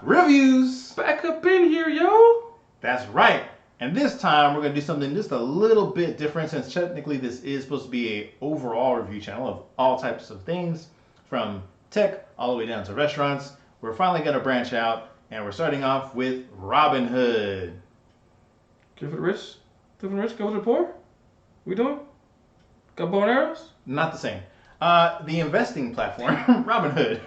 Reviews. Back up in here, yo. That's right. And this time we're going to do something just a little bit different since technically this is supposed to be a overall review channel of all types of things from tech all the way down to restaurants. We're finally going to branch out and we're starting off with Robinhood. Give it rich. Give it rich. Go to the poor. We doing? Got bow and arrows? Not the same. The investing platform, Robinhood.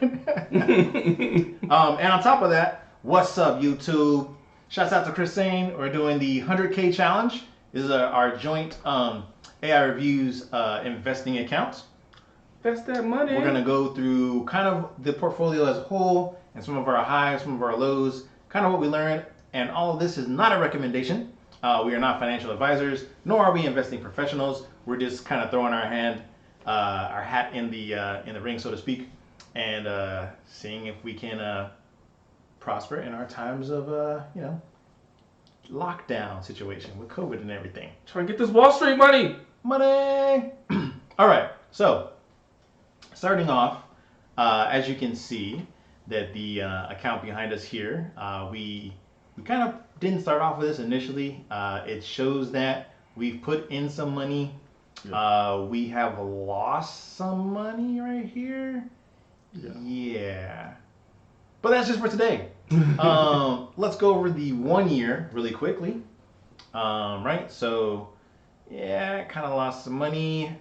And on top of that, what's up, YouTube? Shouts out to Chris Sain. We're doing the 100K challenge. This is our joint AI Reviews investing account. Invest that money. We're going to go through kind of the portfolio as a whole and some of our highs, some of our lows, kind of what we learned. And all of this is not a recommendation. We are not financial advisors, nor are we investing professionals. We're just kind of throwing our hat in the ring, so to speak, and seeing if we can prosper in our times of lockdown situation with COVID and everything. Try and get this Wall Street money. Money. All right. So starting off, as you can see, that the account behind us here, we kind of didn't start off with this initially. It shows that we've put in some money. We have lost some money right here. Yeah. But that's just for today. Let's go over the 1 year really quickly. Right? So, yeah, kind of lost some money.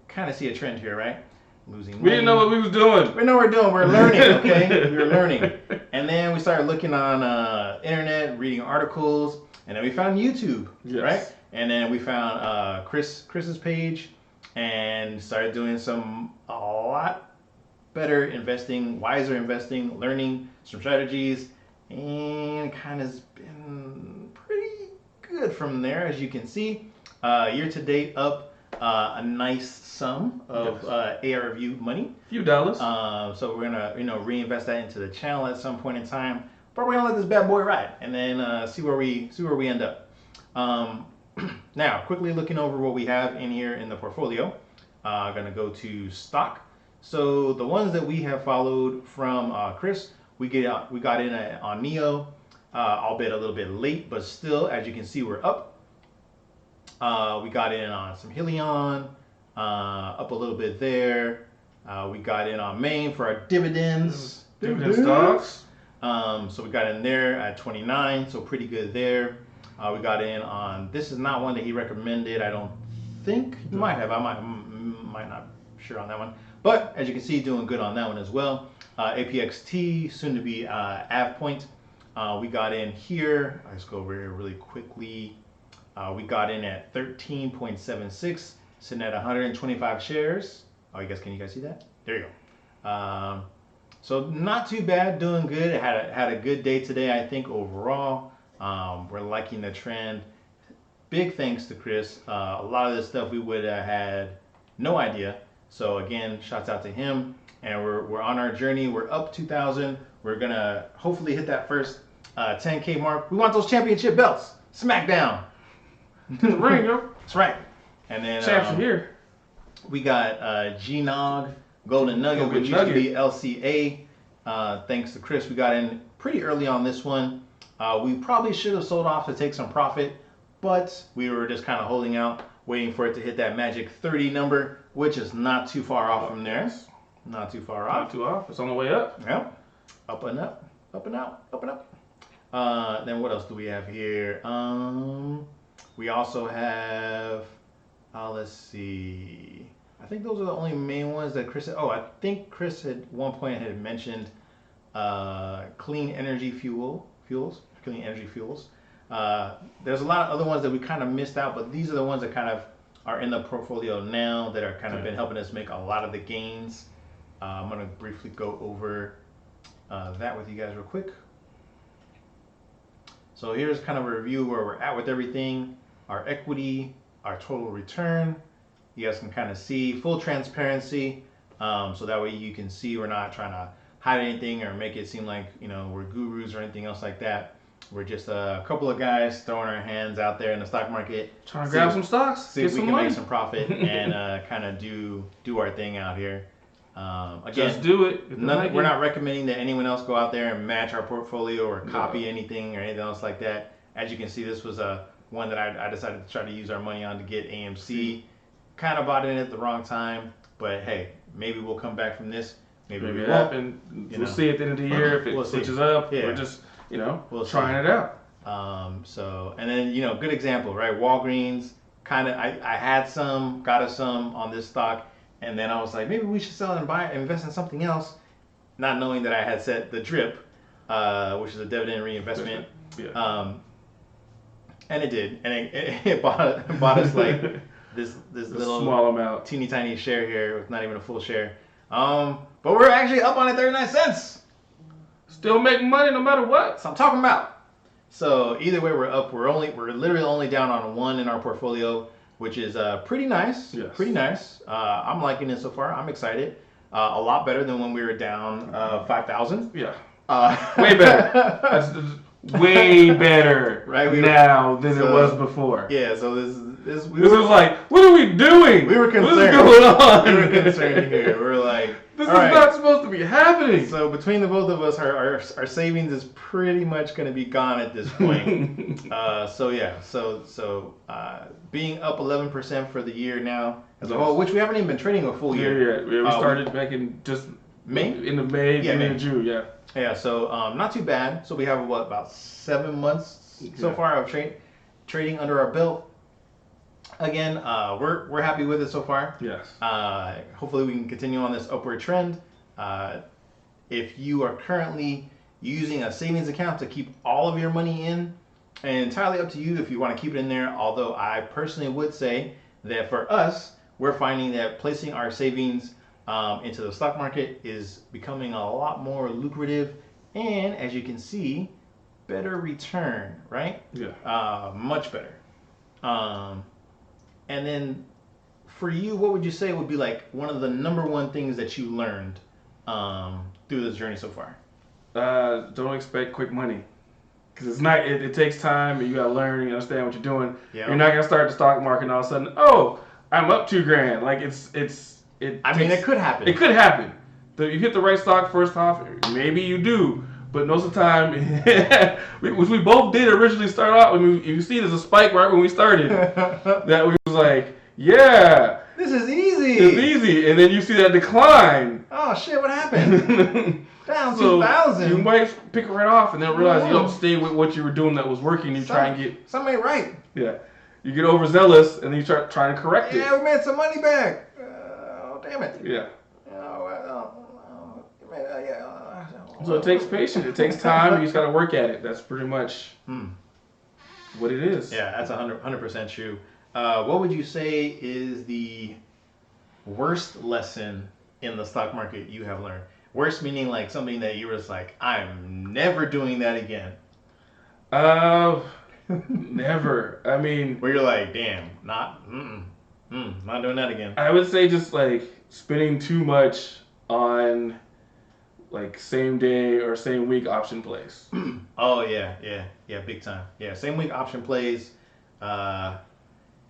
Kind of see a trend here, right? Losing money. We didn't know what we was doing. We know what we're doing. We're learning, okay? We were learning. And then we started looking on internet, reading articles, and then we found YouTube, right? And then we found Chris's page and started doing a lot better investing, wiser investing, learning some strategies, and kind of has been pretty good from there, as you can see. Year to date, up a nice sum of AR review money. Few dollars. So we're gonna reinvest that into the channel at some point in time. But we're gonna let this bad boy ride and then see where we end up. Now, quickly looking over what we have in here in the portfolio. Gonna go to stock. So the ones that we have followed from Chris, we got in on Neo, albeit a little bit late, but still, as you can see, we're up. We got in on some Helion, up a little bit there. We got in on Main for our dividends. Dividend stocks. So we got in there at 29, so pretty good there. We got in on, this is not one that he recommended, I don't think. He might have, I might not sure on that one. But as you can see, doing good on that one as well. APXT, soon to be AvePoint. We got in here, let's go over here really quickly. We got in at 13.76, sitting at 125 shares. Oh, can you guys see that? There you go. So not too bad, doing good. Had a good day today, I think, overall. We're liking the trend. Big thanks to Chris. A lot of this stuff we would have had no idea. So again, shouts out to him. And we're on our journey. We're up 2,000. We're gonna hopefully hit that first 10K mark. We want those championship belts. Smackdown. The ring, yo. That's right. And then champs are here. We got G-Nog, Golden Nugget, which used to be LCA. Thanks to Chris, we got in pretty early on this one. We probably should have sold off to take some profit, but we were just kind of holding out, waiting for it to hit that magic 30 number, which is not too far off from there. Not too far off. Not too off. It's on the way up. Yep. Up and up, up and out, up and up. Then what else do we have here? We also have, let's see. I think those are the only main ones that Chris said. Oh, I think Chris at one point had mentioned clean energy fuels. There's a lot of other ones that we kind of missed out, but these are the ones that kind of are in the portfolio now that are kind of been helping us make a lot of the gains. I'm going to briefly go over that with you guys real quick. So here's kind of a review where we're at with everything, our equity, our total return. You guys can kind of see full transparency, so that way you can see we're not trying to hide anything or make it seem like we're gurus or anything else like that. We're just a couple of guys throwing our hands out there in the stock market, trying to grab some stocks, see if we can make some profit and kind of do our thing out here. Again, Just do it. we're not recommending that anyone else go out there and match our portfolio or copy No. anything or anything else like that. As you can see, this was one that I decided to try to use our money on to get AMC. Kind of bought in at the wrong time, but hey, maybe we'll come back from this. Maybe we it won't. happen. We'll see at the end of the year if it switches up. Yeah. We're just We'll trying it out. So and then good example, right? Walgreens. Kind of, I had some, got us some on this stock, and then I was like, maybe we should sell and invest in something else, not knowing that I had set the DRIP, which is a dividend reinvestment. Yeah. And it did, and it bought us like this little small amount, teeny tiny share here, with not even a full share. But we're actually up on it 39 cents. Still making money no matter what. So I'm talking about. So either way, we're up. We're literally only down on one in our portfolio, which is pretty nice. Yes. Pretty nice. I'm liking it so far. I'm excited. A lot better than when we were down 5,000. Yeah. Way better. That's way better right now than it was before. Yeah. So this was like, what are we doing? We were concerned. What is going on? We were concerned here. We were like, this is not supposed to be happening. So between the both of us, our savings is pretty much going to be gone at this point. So being up 11% for the year now as a whole, which we haven't even been trading a full year. Yeah. We started back in just May, beginning of June. Yeah. Yeah. So not too bad. So we have about 7 months so far of trading under our belt. Again, we're happy with it so far. Yes. Hopefully we can continue on this upward trend. If you are currently using a savings account to keep all of your money in, and entirely up to you if you want to keep it in there, although I personally would say that for us, we're finding that placing our savings into the stock market is becoming a lot more lucrative, and as you can see, better return, right? Yeah. Much better. And then for you, what would you say would be like one of the number one things that you learned through this journey so far? Don't expect quick money. Because it's not. It takes time, and you gotta learn. You understand what you're doing. Yep. You're not gonna start the stock market and all of a sudden, oh, I'm up $2,000. Like it could happen. It could happen. You hit the right stock first off. Maybe you do, but most of the time, which we both did originally start out. When you see there's a spike right when we started. That we was like, yeah, this is easy. It's easy, and then you see that decline. Oh shit! What happened? Down 2,000. You might pick it right off and then realize you don't stay with what you were doing that was working. You try and get something ain't right. Yeah, you get overzealous and then you start trying to correct it. Yeah, we made some money back. Oh damn it. Yeah. So it takes patience. It takes time. You just got to work at it. That's pretty much what it is. Yeah, that's 100% true. What would you say is the worst lesson in the stock market you have learned? Worst meaning like something that you were just like, I'm never doing that again. Never. I mean, where you're like, damn, not doing that again. I would say just like spending too much on like same day or same week option plays. Oh yeah, big time. Yeah, same week option plays. And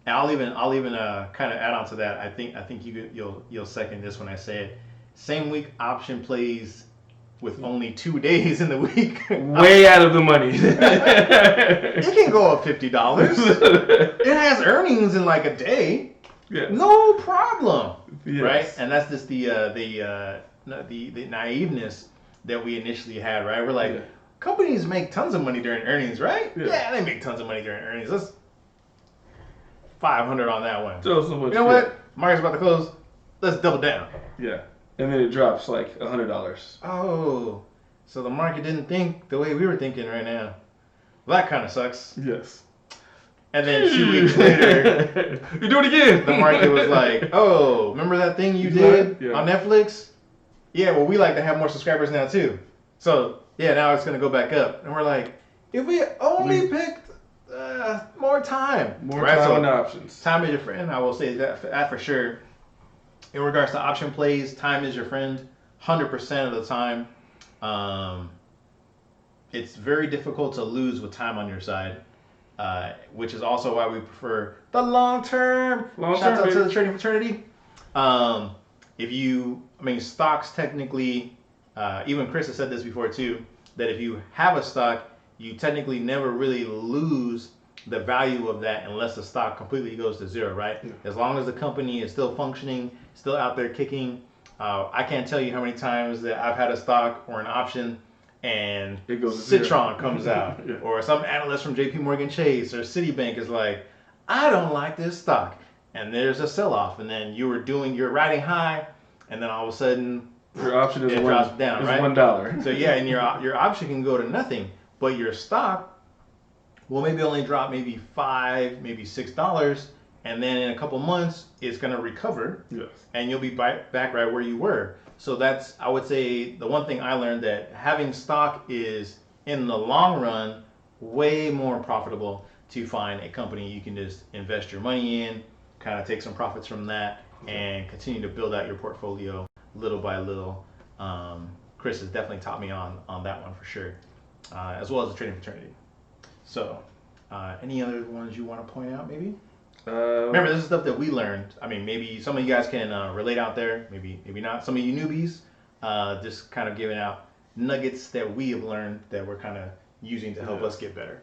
I'll even kind of add on to that. I think you'll second this when I say it. Same week option plays with only 2 days in the week. Way out of the money. It can go up $50. It has earnings in like a day. Yes. No problem. Yes. Right? And that's just the naiveness that we initially had, right? We're like, companies make tons of money during earnings, right? Yeah, they make tons of money during earnings. Let's 500 on that one. So much. You know what? Market's about to close. Let's double down. Yeah. And then it drops like $100. Oh, so the market didn't think the way we were thinking right now. Well, that kind of sucks. Yes. And then 2 weeks later, you do it again. The market was like, oh, remember that thing you did on Netflix? Yeah, well, we like to have more subscribers now too. So, yeah, now it's going to go back up. And we're like, if we only picked more time. More time on options. Time is your friend. I will say that for sure. In regards to option plays, time is your friend 100% of the time. It's very difficult to lose with time on your side, which is also why we prefer the long term. Shout out to the trading fraternity. stocks technically, even Chris has said this before too, that if you have a stock, you technically never really lose the value of that unless the stock completely goes to zero, right? Yeah. As long as the company is still functioning, still out there kicking. I can't tell you how many times that I've had a stock or an option and Citron comes out, yeah. Or some analyst from JP Morgan Chase or Citibank is like, I don't like this stock, and there's a sell-off, and then you're riding high, and then all of a sudden your option is drops down, right? $1. So yeah, and your option can go to nothing, but your stock will maybe only drop maybe $5, maybe $6, and then in a couple months it's gonna recover, yes. And you'll be back right where you were. So that's, I would say, the one thing I learned, that having stock is in the long run way more profitable to find a company you can just invest your money in, kind of take some profits from that, and continue to build out your portfolio little by little. Chris has definitely taught me on that one for sure, as well as the trading fraternity. So, any other ones you want to point out, maybe? Remember, this is stuff that we learned. I mean, maybe some of you guys can relate out there, maybe not. Some of you newbies, just kind of giving out nuggets that we have learned that we're kind of using to help us get better.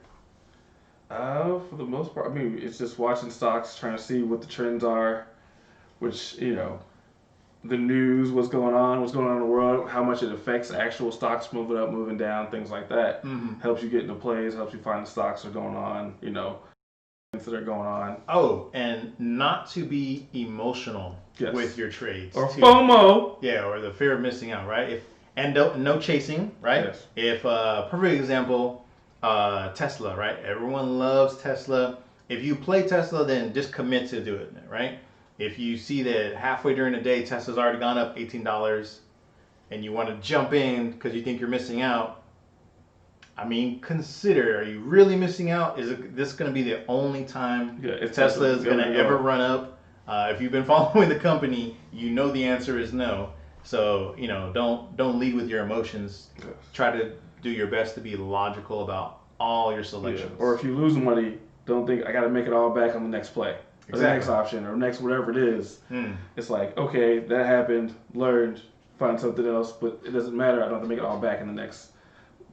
For the most part, I mean, it's just watching stocks, trying to see what the trends are, which, the news, what's going on in the world, how much it affects actual stocks moving up, moving down, things like that. Mm-hmm. Helps you get into plays, helps you find the stocks that are going on, that are going on. Oh, and not to be emotional with your trades. Or FOMO. Yeah, or the fear of missing out, right? No chasing, right? Yes. If, perfect example, Tesla, right? Everyone loves Tesla. If you play Tesla, then just commit to do it, right? If you see that halfway during the day Tesla's already gone up $18 and you want to jump in because you think you're missing out, I mean, consider, are you really missing out? Is this going to be the only time Tesla is going to ever run up? If you've been following the company, you know the answer is no. So, don't lead with your emotions. Yes. Try to do your best to be logical about all your selections. Yeah. Or if you lose money, don't think I got to make it all back on the next play. Or the next option, or next whatever it is. It's like, okay, that happened, learned, find something else, but it doesn't matter. I don't have to make it all back in the next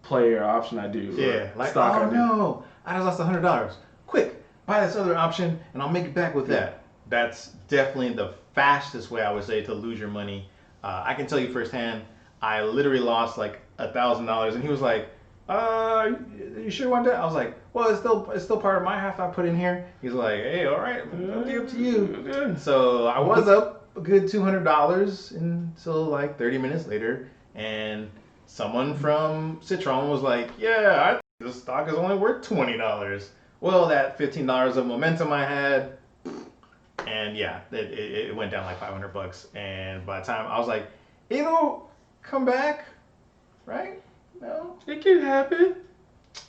play or option I do. Yeah, like, stock no, I just lost $100. Quick, buy this other option, and I'll make it back with that. That's definitely the fastest way, I would say, to lose your money. I can tell you firsthand, I literally lost like $1,000, and he was like, you sure want that? I was like, well, it's still part of my half I put in here. He's like, hey, all right, it'll be up to you. So I was up a good $200 until like 30 minutes later, and someone from Citron was like, yeah, I think the stock is only worth $20. Well, that $15 of momentum I had, and yeah, it went down like $500. And by the time I was like, it'll come back, right? No, it can happen.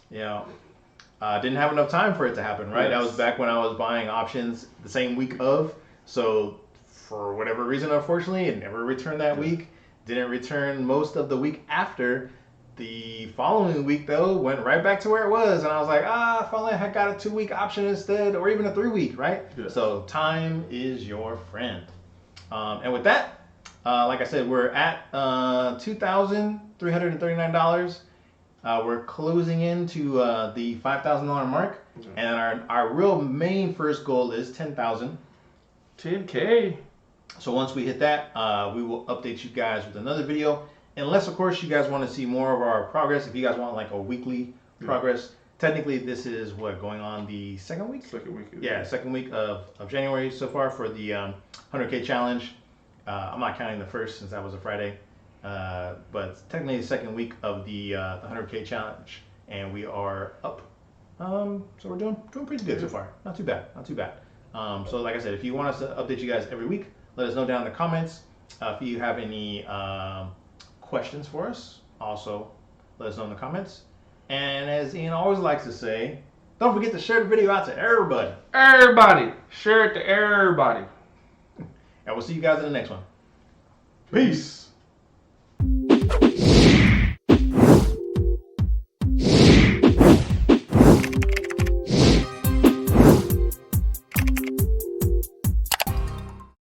Didn't have enough time for it to happen, right? Yes. That was back when I was buying options the same week of. So for whatever reason, unfortunately, it never returned that week. Didn't return most of the week after. The following week, though, went right back to where it was. And I was like, finally I got a 2-week option instead, or even a 3-week, right? Yes. So time is your friend. And with that, like I said, we're at $2,339. We're closing into the $5,000 mark, and our real main first goal is $10,000. $10K. So once we hit that, we will update you guys with another video. Unless, of course, you guys want to see more of our progress. If you guys want like a weekly progress, technically this is going on the second week? Second week. Yeah, second week of January so far for the 100K challenge. I'm not counting the first since that was a Friday. But technically the second week of the 100K challenge, and we are up. So we're doing pretty good so far. Not too bad. So like I said, if you want us to update you guys every week, let us know down in the comments. If you have any questions for us, also let us know in the comments. And as Ian always likes to say, don't forget to share the video out to everybody. Share it to everybody. And we'll see you guys in the next one. Peace.